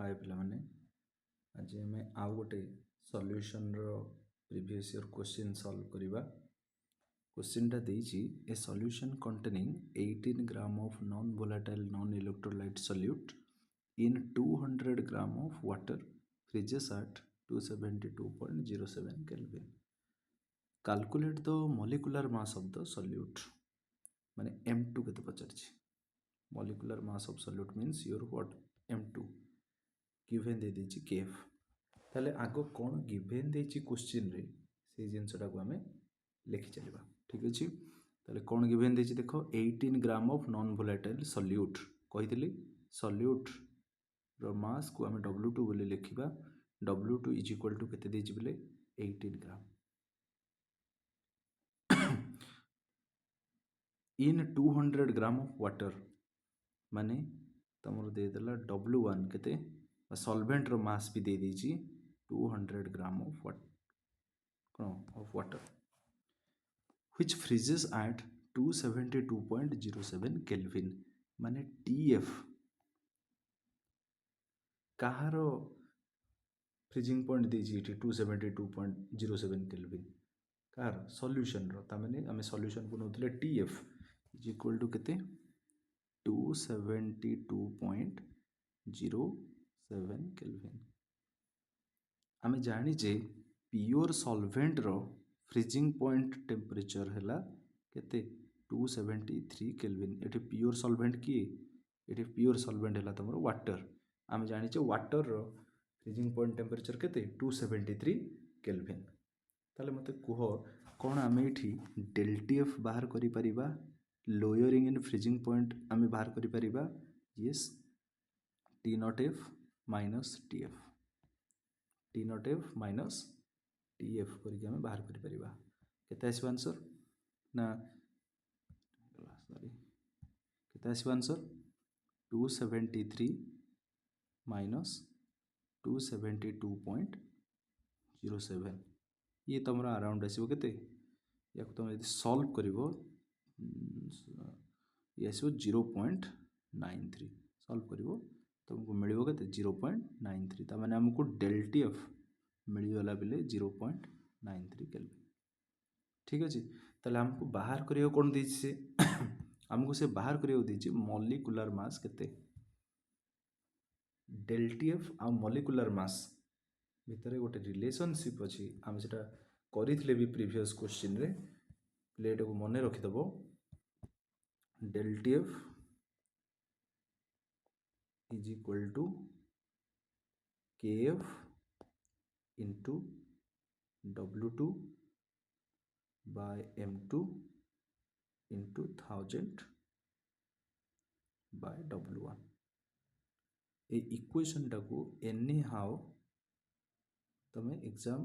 हाय पिलामाने आज आम आउ गोटे सॉल्यूशन रो प्रीवियस ईयर क्वेश्चन सॉल्व करिबा। क्वेश्चन टा देइछि a solution containing 18 gram of non volatile non electrolyte solute in 200 gram of water freezes at 272.07 kelvin. Calculate the molecular mass of the solute माने M2 केते पचारछि। Molecular mass of solute means your what M2 given दे दीची केफ। ताले आगो कौन given देची question रे से जिनसटा को हमें लिखि चलिबा। ठीक अछि ताले कौन गिवेन देची देखो 18 gram of non volatile solute कहितली सॉल्यूट रो मास को हमें W2 बोले लिखिबा। W2 इज इक्वल टू केते देची बोले 18 ग्राम इन 200 ग्राम ऑफ वाटर माने तमरो दे देला W1 केते सॉल्वेंट रो मास भी दे दीची 200 gram of water which freezes at 272.07 kelvin माने TF कहारो फ्रीजिंग पॉइंट देची एठी 272.07 केल्विन कार सॉल्यूशन रो तामाने हमें सॉल्यूशन को नोतले TF इज इक्वल टू केते 272.07 केल्विन। आमे जानी जे प्योर सॉल्वेंट रो फ्रीजिंग पॉइंट टेम्परेचर हैला केते 273 केल्विन। एठी प्योर सॉल्वेंट की एठी प्योर सॉल्वेंट हैला तमरो वाटर। आमे जानी जे वाटर रो फ्रीजिंग पॉइंट टेम्परेचर केते 273 केल्विन। ताले मते कुहो कोन आमे एठी डेल टीएफ बाहर करि परिबा लोअरिंग इन फ्रीजिंग पॉइंट आमे बाहर करि परिबा। Yes T naught F minus TF T naught F minus TF करके हमें बाहर करि परिबा। केते आसीबा आंसर ना सॉरी केते आसीबा आंसर 273 माइनस 272.07 ये तमरा अराउंड आसीबो केते याको तुम यदि सॉल्व करिवो ये आसीबो 0.93 सॉल्व करिवो तुमको मिलिबो केते 0.93 ता माने हमको डेल टीएफ मिली वाला बेले 0.93 केल्विन। ठीक अछि ताले हमको बाहर करियो कोन देछि से हमको से बाहर करियो देछि मॉलिक्यूलर मास केते डेल टीएफ आ मॉलिक्यूलर मास भितरे गोटे रिलेशनशिप अछि। हम सेटा करिथिले भी प्रीवियस क्वेश्चन रे प्लेट को मने रखि दबो del TF is equal to KF into W2 by M2 into 1000 by W1। ए इक्वेशन टाको एनी हाउ तमे एग्जाम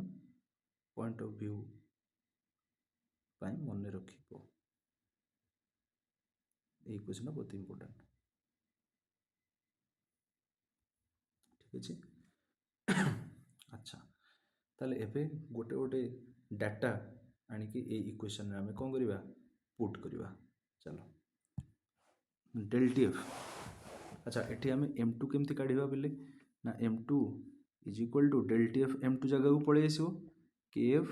पॉइंट ऑफ व्यू पाई मने रखिबो। ए इक्वेशन बहुत इंपोर्टेंट। ठीक अछि अच्छा ताले एबे गोटे गोटे डाटा आनी कि ए इक्वेशन रे हमें कोन करिबा पुट करिबा। चलो डेल टीएफ अच्छा एठी हमें M2 केमति काढिबा बेले ना M2 is equal to del T M2 जगह को पळे आसीबो KF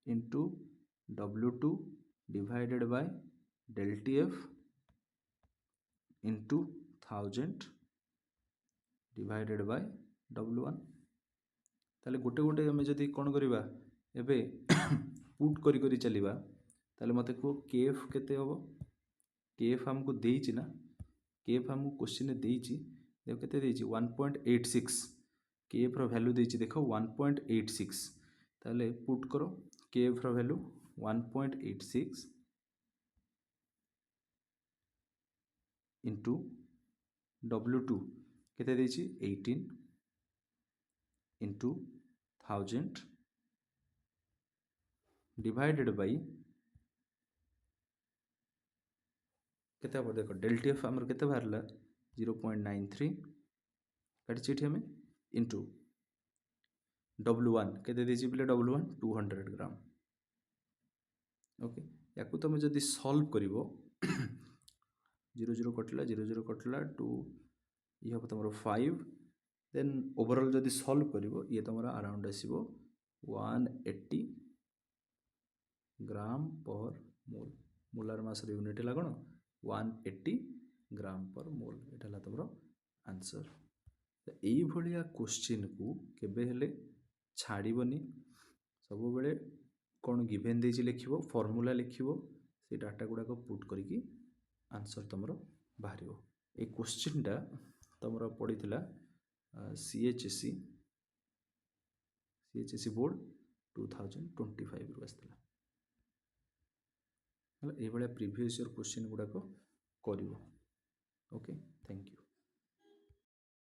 into W2 divided by del TF into 1000 divided by W1। ताले गोटे गोटे हमें जदी कोन करिबा एबे पुट करी करी चलिबा ताले मते को KF केते होबो KF हमको देइछि ना KF हमको क्वेश्चन में देइछि देखो केते देइछि 1.86 KF रो वैल्यू देइछि देखो 1.86 ताले पुट करो KF रो वैल्यू 1.86 into W2 केते देइछि 18 into 1000 divided by केते अब देखो डेल टीएफ हमर केते बाहरला 0.93 काटि चिठी हमें into W1 केते देछि बिले W1 200 ग्राम। ओके याकू तुम जदी सॉल्व करिवो 0 0 कटला 0 0 कटला 2 ये हम तुमरो 5 देन ओवरऑल जदि सॉल्व करिवो ये तुमरा अराउंड आसीबो 180 ग्राम पर मोल। मोलार मास यूनिट है कौन 180 ग्राम पर मोल। ये तुम आंसर। यही क्वेश्चन को केबे हेले छाड़बनी सब बेले कौन गिवेन देछि लिखिबो फॉर्मूला लिखिबो से डाटा गुड़ाक पुट करके आंसर तुम बाहर। ये क्वेश्चन टा तुम पड़ीला CHSE बोर्ड 2025 रु आसला। ये प्रीवियस ईयर क्वेश्चन गुड़ाक कर। Okay, thank you.